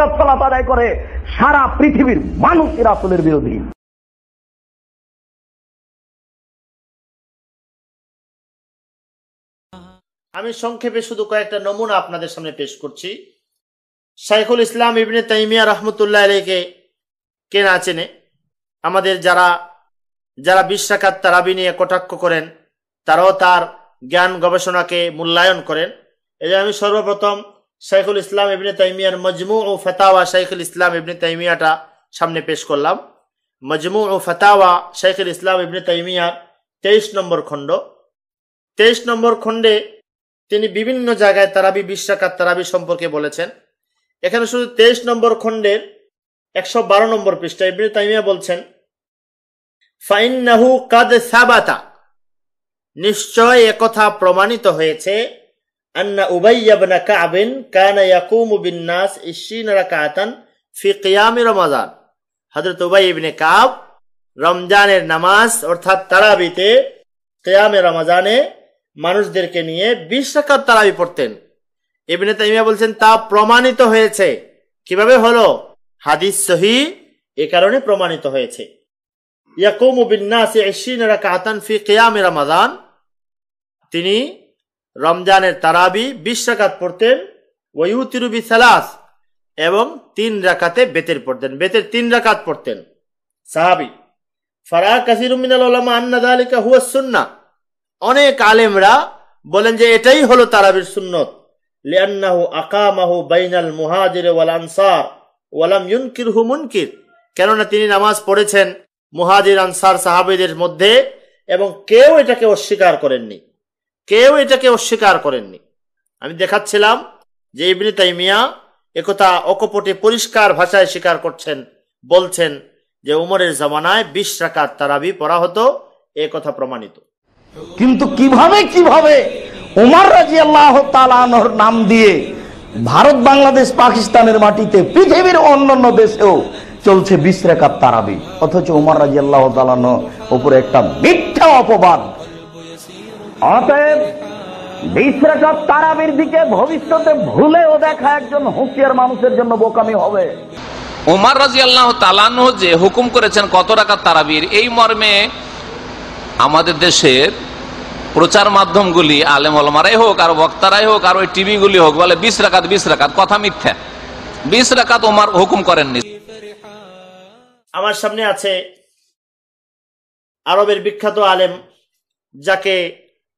রাকাত সালাত আদায় করে, সারা পৃথিবীর মানুষই রাসূলের বিরোধী। আমি সংক্ষেপে শুধু কয়েকটা নমুনা আপনাদের সামনে পেশ করছি। শাইখুল ইসলাম ইবনে তাইমিয়া রাহমাতুল্লাহ আলাইহিকে কে না চেনে? আমাদের যারা 20 রাকাত তারাবি নিয়ে কটাক্ষ করেন, তারাও তার জ্ঞান গবেষণাকে মূল্যায়ন করেন। এই যে আমি সর্বপ্রথম শাইখুল ইসলাম ইবনে তাইমিয়ার মজমু ও ফাতাওয়া শাইখুল ইসলাম ইবনে তাইমিয়াটা সামনে পেশ করলাম। মজমু ও ফাতাওয়া শাইখুল ইসলাম ইবনে তাইমিয়ার 23 নম্বর খণ্ড। 23 নম্বর খণ্ডে তিনি বিভিন্ন জায়গায় তারাবি 20 রাকাত তারাবি সম্পর্কে বলেছেন। এখানে শুধু 23 নম্বর খণ্ডের 112 নম্বর পৃষ্ঠা ইবনে তাইমিয়া বলছেন, ফাইন্নাহু কাদ সাবাতা, নিশ্চয় একথা প্রমাণিত হয়েছে, আন্না উবাই ইবনে কাব কানা ইয়াকুমু বিন নাস 20 রাকাতান ফি কিয়াম রমাদান। হযরত উবাই ইবনে কাব রমজানের নামাজ অর্থাৎ তারাবিতে কিয়ামে রমাদানে মানুষদেরকে নিয়ে 20 রাকাত তারাবি পড়তেন। ইবনে তাইমিয়া বলছেন তা প্রমাণিত হয়েছে। কিভাবে হলো? হাদিস সহিহ, এই কারণে প্রমাণিত হয়েছে। ইয়াকুমু বিন নাস 20 রাকাতান ফি কিয়াম রমাদান, তিনি রমজানের তারাবি 20 রাকাত পড়তেন। ওয়া ইউতিরু বিসালাস, এবং 3 রাকাতে বেতের পড়তেন, বেতের 3 রাকাত পড়তেন। সাহাবী ফারা কাসিরুম মিনাল উলামা আন্না যালিকা হুয়া সুন্নাহ, অনেক আলেমরা বলেন যে এটাই হলো তারাবির সুন্নত। লিআন্নাহু আকামাহু বাইনাল মুহাজির ওয়াল আনসার ওয়া লাম ইউনকিরহু মুনকির, কেননা তিনি নামাজ পড়েছেন মুহাজির আনসার সাহাবীদের মধ্যে এবং কেউ এটাকে অস্বীকার করেননি, কেউ এটাকে অস্বীকার করেননি। আমি দেখাচ্ছিলাম যে ইবনে তাইমিয়া একথা অকপটে পরিষ্কার ভাষায় স্বীকার করছেন, বলছেন যে উমরের জামানায় 20 রাকাত তারাবি পড়া হতো, এ কথা প্রমাণিত। কিন্তু কিভাবে উমর রাদিয়াল্লাহু তাআলা আনহুর নাম দিয়ে ভারত, বাংলাদেশ, পাকিস্তানের মাটিতে, পৃথিবীর অন্যান্য দেশেও চলছে 20 রাকাত তারাবি, অথচ উমর রাদিয়াল্লাহু তাআলা উপরে একটা মিথ্যা অপবাদ। অতএব 20 রাকাত তারাবির দিকে ভবিষ্যতে ভুলেও দেখা একজন হুঁশিয়ার মানুষের জন্য বোকামি হবে। উমর রাদিয়াল্লাহু তাআলা আনহু যে হুকুম করেছেন কত রাকাত তারাবির, এই মর্মে আমাদের দেশের প্রচার মাধ্যমগুলি, আলেম ওলামারাই হোক আর বক্তারাই হোক আর ওই টিভিগুলি হোক, বলে 20 রাকাত 20 রাকাত, কথা মিথ্যা। 20 রাকাত ওমর হুকুম করেননি। আমার সামনে আছে আরবের বিখ্যাত আলেম, যাকে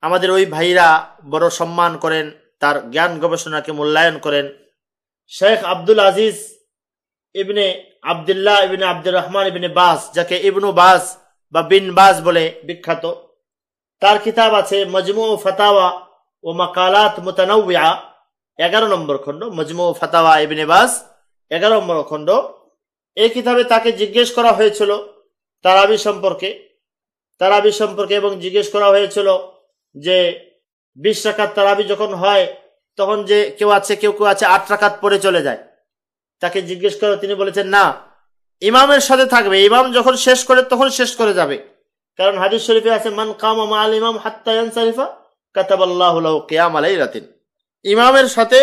আমাদের ওই ভাইরা বড় সম্মান করেন, তার জ্ঞান গবেষণাকে মূল্যায়ন করেন, শেখ আব্দুল আজিজ ইবনে আব্দুল্লাহ ইবনে আব্দুর রহমান ইবনে বাস, যাকে ইবনু বাস বা বিন বাস বলে বিখ্যাত। তার কিতাব আছে মজমু ফাতাওয়া ও মাকালাত মুতানাওয়িআ, 11 নম্বর খণ্ড, মজমু ফাতাওয়া ইবনে বাস 11 নম্বর খণ্ড। এই কিতাবে তাকে জিজ্ঞেস করা হয়েছিল তারাবি সম্পর্কে এবং জিজ্ঞেস করা হয়েছিল যে 20 রাকাত তারাবি যখন হয় তখন যে কেউ আছে 8 রাকাত পড়ে চলে যায়। তাকে জিজ্ঞেস করে তিনি বলেছেন না, ইমামের সাথে থাকবে, ইমাম যখন শেষ করে তখন শেষ করে যাবে, কারণ হাদিস শরীফে আছে মান কামা মাআল ইমাম হাত্তা ইয়ানসারিফা কাতাবাল্লাহু লাহু কিয়ামা লাইলাতিন, ইমামের সাথে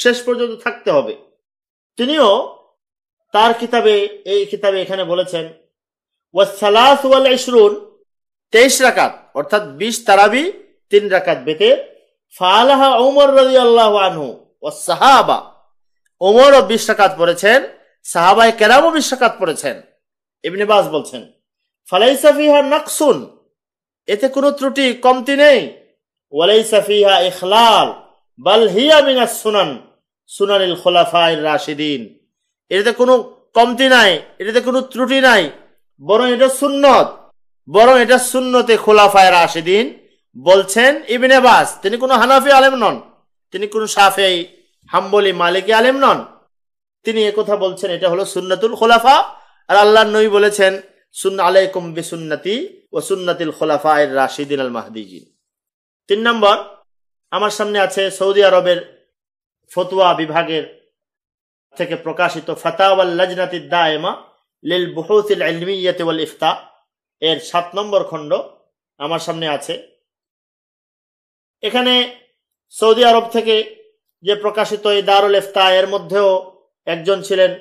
শেষ পর্যন্ত থাকতে হবে। তিনিও তার কিতাবে এখানে বলেছেন ওয়াস সালাস ওয়াল 20, 23 রাকাত অর্থাৎ 20 তারাবি 3 রাকাত বেতে, ফালাহা উমর রাদিয়াল্লাহু আনহু ওয়াস সাহাবা, উমরও 20 রাকাত পড়েছেন, সাহাবায়ে কেরামও 20 রাকাত পড়েছেন। ইবনে বাস বলছেন ফালাইসা ফিহা নাকসুন, এতে কোনো ত্রুটি কমতি নেই, ওয়ালাইসা ফিহা ইখলাল বাল হিয়া মিনাস সুনানিল খুলাফায়ে রাশিদিন, এটাতে কোনো কমতি নাই, এটাতে কোনো ত্রুটি নাই, বরং এটা সুন্নতে খুলাফায়ে রাশিদিন। বলছেন ইবনে বাস, তিনি কোনো হানাফি আলেম নন, তিনি কোনো শাফিঈ, হাম্বলি, মালিকি আলেম নন, তিনি একথা বলছেন এটা হলো সুন্নাতুল খুলাফা। আর আল্লাহর নবী বলেছেন সুন্নাহ আলাইকুম বিসুন্নতি ওয়া সুন্নাতিল খুলাফায়ের রাশিদিন আল মাহদিয়িন। 3 নম্বর, আমার সামনে আছে সৌদি আরবের ফতোয়া বিভাগের থেকে প্রকাশিত ফাতাওয়াল লাজনাতিদ দায়েমা লিল বুহুথিল ইলমিয়্যাতি ওয়াল ইফতা, এর 7 নম্বর খণ্ড আমার সামনে আছে। এখানে সৌদি আরব থেকে যে প্রকাশিত এই দারুল ইফতা, এর মধ্যেও একজন ছিলেন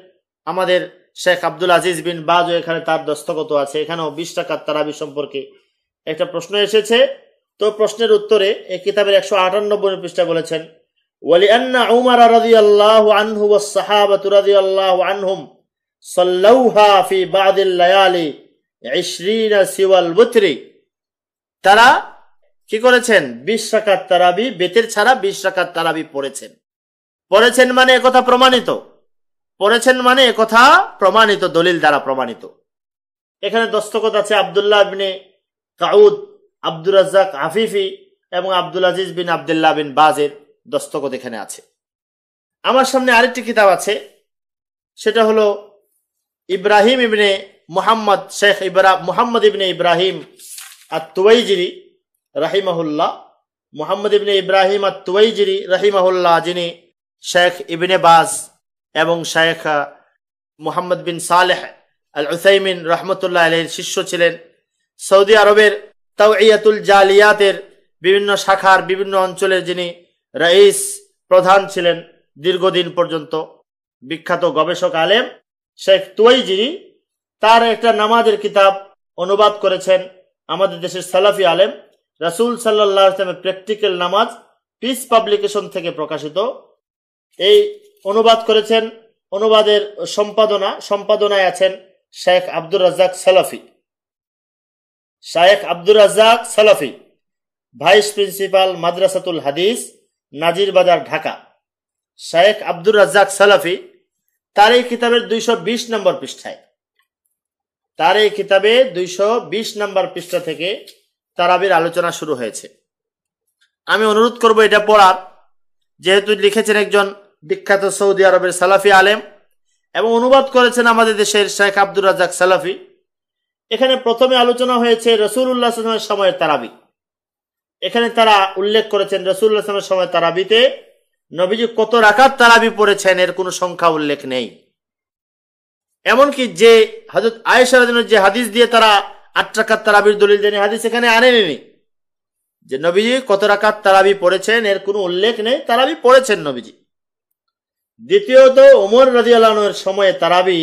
আমাদের শেখ আব্দুল আজিজ বিন বাজ, এখানে তার দস্তখত আছে। এখানেও 20 রাকাত তারাবি সম্পর্কে একটা প্রশ্ন এসেছে। তো প্রশ্নের উত্তরে এই কিতাবের 198 পৃষ্ঠা বলেছেন, ওয়ালিআন্না উমর রাদিয়াল্লাহু আনহু ওয়াস সাহাবাতু রাদিয়াল্লাহু আনহুম সাল্লাউহা ফি বাদিল লায়ালি 20 সিওয়াল বুতরি। তারা কি করেছেন? 20 রাকাত তারাবি, বেতের ছাড়া 20 রাকাত তারাবি পড়েছেন মানে একথা প্রমাণিত, দলিল দ্বারা প্রমাণিত। এখানে দস্তখত আছে আব্দুল্লাহ ইবনে কাউদ, আব্দুর রাজ্জাক আফিফি এবং আব্দুল আজিজ বিন আব্দুল্লাহ বিন বাজের দস্তখত এখানে আছে। আমার সামনে আরেকটি কিতাব আছে, সেটা হলো ইব্রাহিম ইবনে মুহাম্মদ, শেখ মুহাম্মদ ইবনে ইব্রাহিম আত-তুওয়াইজিরি রাহিমাহুল্লাহ। মুহাম্মদ ইবনে ইব্রাহিম আত-তুওয়াইজিরি রাহিমাহুল্লাহ, যিনি শেখ ইবনে বাজ এবং শেখ মুহাম্মদ বিন সালেহ আল উসাইমিন রহমতুল্লাহ আলাইহির শিষ্য ছিলেন। সৌদি আরবের তাওইয়াতুল জালিয়াতের বিভিন্ন শাখার বিভিন্ন অঞ্চলের যিনি রাইস, প্রধান ছিলেন দীর্ঘদিন পর্যন্ত, বিখ্যাত গবেষক আলেম শেখ তুওয়াইজিরি, তার একটা নামাজের কিতাব অনুবাদ করেছেন আমাদের দেশের সালাফি আলেম, রাসূল সাল্লাল্লাহু আলাইহি ওয়াসাল্লামের প্র্যাকটিক্যাল নামাজ, পিস পাবলিকেশন থেকে প্রকাশিত। এই অনুবাদ করেছেন, অনুবাদের সম্পাদনায় আছেন শেখ আব্দুর রাজ্জাক সালাফি, ভাইস প্রিন্সিপাল মাদ্রাসাতুল হাদিস, নাজির বাজার, ঢাকা। শেখ আব্দুর রাজ্জাক সালাফি তার এই কিতাবের 220 নম্বর পৃষ্ঠায়, 220 নম্বর পৃষ্ঠা থেকে তারাবির আলোচনা শুরু হয়েছে। আমি অনুরোধ করব এটা পড়ার, যেহেতু লিখেছেন একজন বিখ্যাত সৌদি আরবের সালাফি আলেম এবং অনুবাদ করেছেন আমাদের দেশের শেখ আব্দুর রাজ্জাক সালাফি। এখানে প্রথমে আলোচনা হয়েছে রাসূলুল্লাহ সাল্লাল্লাহু আলাইহি ওয়াসাল্লামের সময়ের তারাবি। এখানে তারা উল্লেখ করেছেন রাসূলুল্লাহ সাল্লাল্লাহু আলাইহি ওয়াসাল্লামের সময় তারাবিতে নবীজি কত রাকাত তারাবি পড়েছেন এর কোনো সংখ্যা উল্লেখ নেই। এমনকি যে হযরত আয়েশা রাদিয়াল্লাহু আনহা যে হাদিস দিয়ে তারা 8 রাকাত তারাবির দলিল দেন, হাদিস এখানে আনেননি, যে নবীজি কত রাকাত তারাবি পড়েছেন এর কোনো উল্লেখ নেই। তারাবি পড়েছেন নবীজি। দ্বিতীয়ত ওমর রাদিয়াল্লাহু আনহুর সময়ে তারাবি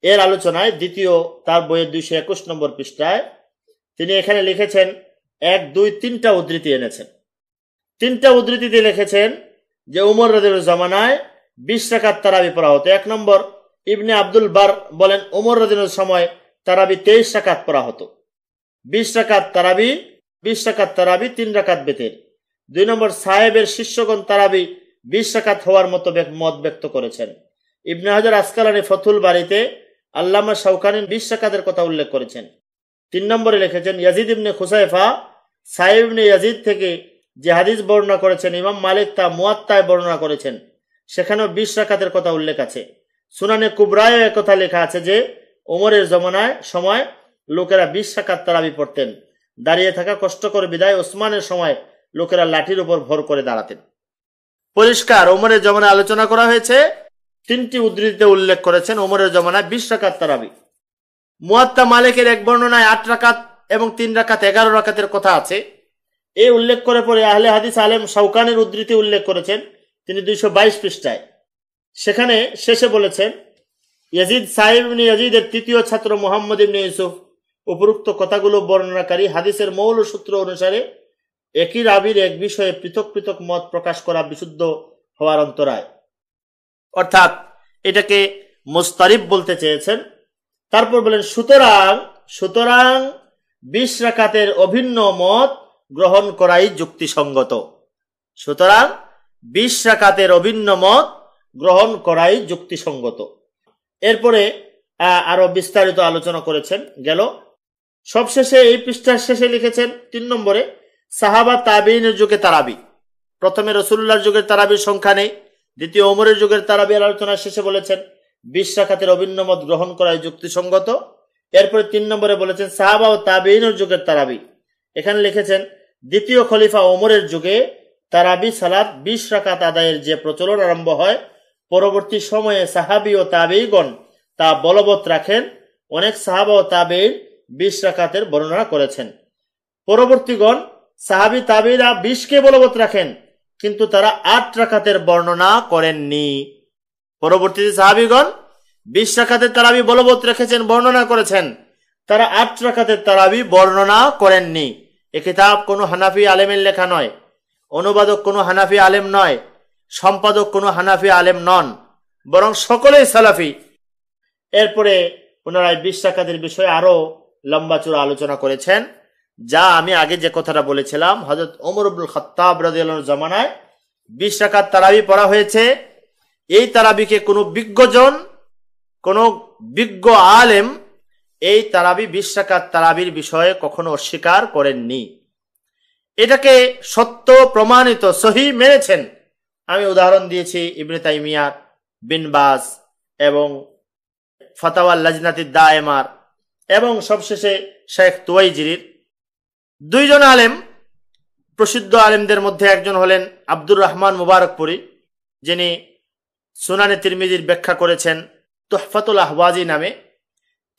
এর আলোচনায় দ্বিতীয় তার বইয়ের 221 নম্বর পৃষ্ঠায় তিনি এখানে লিখেছেন 1, 2, 3টা উদ্ধৃতি এনেছেন। 3টা উদ্ধৃতিতে লিখেছেন যে উমর রাদিয়াল্লাহু জামানায় 20 রাকাত তারাবি পড়া হতো। 1 নম্বর ইবনে আব্দুল বার বলেন উমর রাদিয়াল্লাহু সময় তারাবি 23 রাকাত পড়া হতো। 20 রাকাত তারাবি, 3 রাকাত বেতের। 2 নম্বর সাহেবের শিষ্যগণ তারাবি 20 রাকাত হওয়ার মত মত ব্যক্ত করেছেন। ইবনে হাজার আসকালানি ফতুল বারিতে আল্লামা শাওকানি 20 রাকাতের কথা উল্লেখ করেছেন। 3 নম্বরে লিখেছেন ইয়াজিদ ইবনে খুসাইফা সাহেব ইবনে ইয়াজিদ থেকে যে হাদিস বর্ণনা করেছেন, ইমাম মালিক তা মুয়াত্তায় বর্ণনা করেছেন, সেখানেও 20 রাকাতের কথা উল্লেখ আছে। সুনানে কুবরায় একথা লেখা আছে যে ওমরের জমানায় সময় লোকেরা 20 রাকাত তারাবি পড়তেন। দাঁড়িয়ে থাকা কষ্টকর বিদায় ওসমানের সময় লোকেরা লাঠির উপর ভর করে দাঁড়াতেন। পরিষ্কার ওমরের জমানায় আলোচনা করা হয়েছে। 3টি উদ্ধৃতিতে উল্লেখ করেছেন ওমরের জমানায় 20 রাকাত তারাবি। মুয়াত্তা মালিকের এক বর্ণনায় 8 রাকাত এবং 3 রাকাত 11 রাকাতের কথা আছে। এই উল্লেখ করে পরে আহলে হাদিস আলেম শাওকানির উদ্ধৃতি উল্লেখ করেছেন তিনি 222 পৃষ্ঠায়। সেখানে শেষে বলেছেন ইয়াজিদ সাহেব ইবনে ইয়াজিদের তৃতীয় ছাত্র মুহাম্মদ ইবনে ইউসুফ উপরোক্ত কথাগুলো বর্ণনাকারী হাদিসের মৌল সূত্র অনুসারে একই রাবির এক বিষয়ে পৃথক পৃথক মত প্রকাশ করা বিশুদ্ধ হওয়ার অন্তরায়, অর্থাৎ এটাকে মুস্তারিব বলতে চেয়েছেন। তারপর বলেন সুতরাং 20 রাকাতের অভিন্ন মত গ্রহণ করাই যুক্তিসঙ্গত। সুতরাং 20 রাকাতের অভিন্ন মত গ্রহণ করাই যুক্তিসঙ্গত। এরপরে আরো বিস্তারিত আলোচনা করেছেন গেল। সবশেষে এই পৃষ্ঠার শেষে লিখেছেন 3 নম্বরে সাহাবা তাবেঈনের যুগে তারাবি। প্রথমে রাসূলুল্লাহর যুগের তারাবির সংখ্যা নেই, দ্বিতীয় ওমরের যুগের তারাবির আলোচনার শেষে বলেছেন 20 রাকাতের অভিন্ন মত গ্রহণ করাই যুক্তিসঙ্গত। এরপরে 3 নম্বরে বলেছেন সাহাবা ও তাবেঈনের যুগের তারাবি। এখানে লিখেছেন দ্বিতীয় খলিফা ওমরের যুগে তারাবি সালাত 20 রাকাত আদায়ের যে প্রচলন আরম্ভ হয়, পরবর্তী সময়ে সাহাবী ও তাবেঈগণ তা বলবৎ রাখেন। অনেক সাহাবা ও তাবেঈন 20 রাকাতের বর্ণনা করেছেন। পরবর্তীগণ সাহাবী তাবেঈরা 20 কে বলবৎ রাখেন, কিন্তু তারা 8 রাকাতের বর্ণনা করেননি। পরবর্তীতে সাহাবীগণ 20 রাকাতের তারাবি বলবৎ রেখেছেন, বর্ণনা করেছেন। তারা 8 রাকাতের তারাবি বর্ণনা করেননি। এ কিতাব কোনো হানাফি আলেমের লেখা নয়, অনুবাদক কোনো হানাফি আলেম নয়, সম্পাদক কোনো হানাফি আলেম নন, বরং সকলেই সালাফি। এরপরে পুনরায় 20 রাকাতের বিষয়ে আরো লম্বা চূড়া আলোচনা করেছেন, যা আমি আগে যে কথাটা বলেছিলাম, হযরত ওমর ইবনুল খাত্তাব রাদিয়াল্লাহু আনহু জামানায় 20 রাকাত তারাবি পড়া হয়েছে। এই তারাবিকে কোনো বিজ্ঞজন, কোনো বিজ্ঞ আলেম এই তারাবি 20 রাকাত তারাবির বিষয়ে কখনো অস্বীকার করেননি। এটাকে সত্য প্রমাণিত সহিহ মেনেছেন। আমি উদাহরণ দিয়েছি ইবনে তাইমিয়া, বিন বাজ এবং ফাতাওয়া লাজনাতিদ দায়েমার এবং সবশেষে শেখ তুওয়াইজিরির। দুইজন আলেম, প্রসিদ্ধ আলেমদের মধ্যে একজন হলেন আব্দুর রহমান মুবারকপুরি, যিনি সুনানে তিরমিজির ব্যাখ্যা করেছেন তুহফাতুল আহওয়াজি নামে।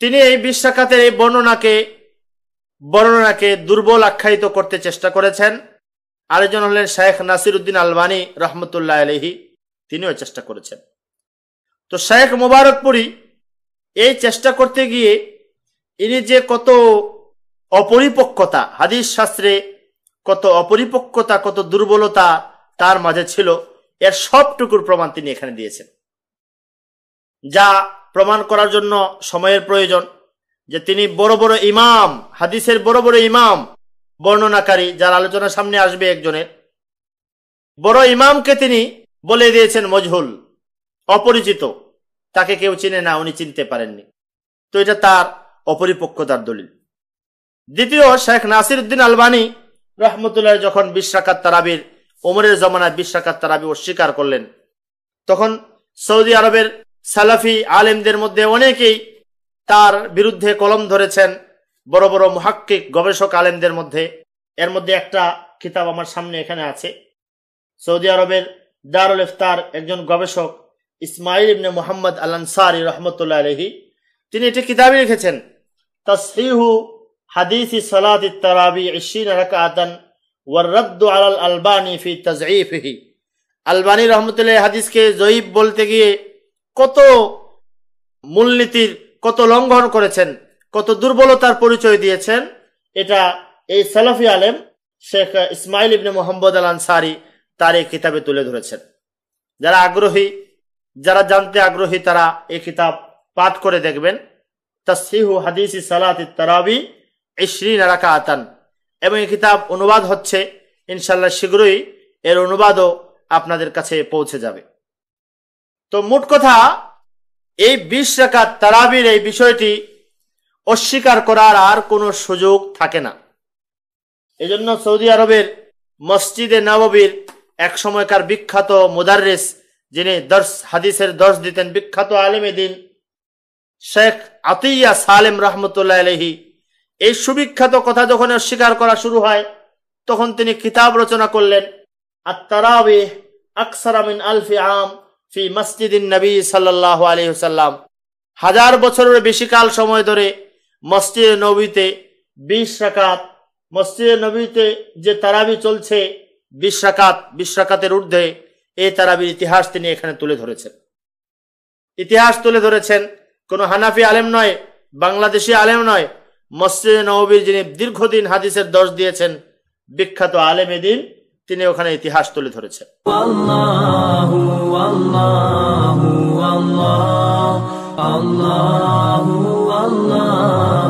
তিনি এই 20 রাকাতের এই বর্ণনাকে দুর্বল আখ্যায়িত করতে চেষ্টা করেছেন। আরেকজন হলেন শেখ নাসিরউদ্দিন আলবানী রহমতুল্লাহ আলাইহি, তিনিও চেষ্টা করেছেন। তো শেখ মুবারকপুরি এই চেষ্টা করতে গিয়ে ইনি যে কত অপরিপক্কতা, হাদিস শাস্ত্রে কত অপরিপক্কতা, কত দুর্বলতা তার মাঝে ছিল, এর সবটুকুর প্রমাণ তিনি এখানে দিয়েছেন। যা প্রমাণ করার জন্য সময়ের প্রয়োজন, যে তিনি বড় বড় ইমাম, হাদিসের বড় বড় ইমাম, বর্ণনাকারী, যার আলোচনা সামনে আসবে একজনের, বড় ইমামকে তিনি বলে দিয়েছেন মজহুল, অপরিচিত, তাকে কেউ চিনে না, উনি চিনতে পারেননি। তো এটা তার অপরিপক্কতার দলিল। দ্বিতীয়, শেখ নাসিরউদ্দিন আলবানী রহমতুল্লাহ যখন 20 রাকাত তারাবির, ওমরের জমানায় 20 রাকাত তারাবি অস্বীকার করলেন, তখন সৌদি আরবের সালাফি আলেমদের মধ্যে অনেকেই তার বিরুদ্ধে কলম ধরেছেন, বড় বড় মুহাক্কিক গবেষক আলেমদের মধ্যে। এর মধ্যে একটা কিতাব আমার সামনে এখানে আছে, সৌদি আরবের দারুল ইফতার একজন গবেষক ইসমাইল ইবনে মুহাম্মদ আল আনসারী রহমতুল্লাহ আলাইহি, তিনি একটি কিতাবে লিখেছেন তাসহিহু হাদিসি সালাতিত তারাবি 20 রাকাতান ওয়ার রাদ্দু আলাল আলবানী ফি তাযঈফিহি। আলবানী রহমতুল্লাহ হাদিসকে জয়ীফ বলতে গিয়ে কত মূলনীতির কত লঙ্ঘন করেছেন, কত দুর্বলতার পরিচয় দিয়েছেন, এটা এই সালাফি আলেম শেখ ইসমাইল ইবনে মুহাম্মদ আল আনসারী তার এই কিতাবে তুলে ধরেছেন। যারা আগ্রহী, যারা জানতে আগ্রহী, তারা এই কিতাব পাঠ করে দেখবেন, তাসহিহু হাদিসি সালাতিত তারাবি 20 রাকাতান। এবং এই কিতাব অনুবাদ হচ্ছে, ইনশাআল্লাহ শীঘ্রই এর অনুবাদও আপনাদের কাছে পৌঁছে যাবে। তো মোট কথা, এই 20 রাকাত তারাবির এই বিষয়টি অস্বীকার করার আর কোনো সুযোগ থাকে না। এজন্য সৌদি আরবের মসজিদে নববীর এক সময়কার বিখ্যাত মুদাররিস, যিনি হাদিসের দর্শ দিতেন, বিখ্যাত আলেমে দ্বীন শেখ আতিয়া সালেম রহমতুল্লাহ আলাইহি, এই সুবিখ্যাত কথা যখন অস্বীকার করা শুরু হয়, তখন তিনি কিতাব রচনা করলেন আত-তারাবিহ আকসারা মিন আলফি আম ফি মসজিদিন নবী সাল্লাল্লাহু আলাইহি ওয়াসাল্লাম। 1000 বছরের বেশি কাল সময় ধরে মসজিদে নববীতে 20 রাকাত, মসজিদে নববীতে যে তারাবি চলছে 20 রাকাত, 20 রাকাতের ঊর্ধ্বে, এই তারাবির ইতিহাস তিনি এখানে তুলে ধরেছেন। ইতিহাস তুলে ধরেছেন কোনো হানাফি আলেম নয়, বাংলাদেশি আলেম নয়, মসজিদে নববীর যিনি দীর্ঘদিন হাদিসের দর্শ দিয়েছেন, বিখ্যাত আলেমে দ্বীন, তিনি ওখানে ইতিহাস তুলে ধরেছেন। আল্লাহু আল্লাহু আল্লাহ আল্লাহু আল্লাহ।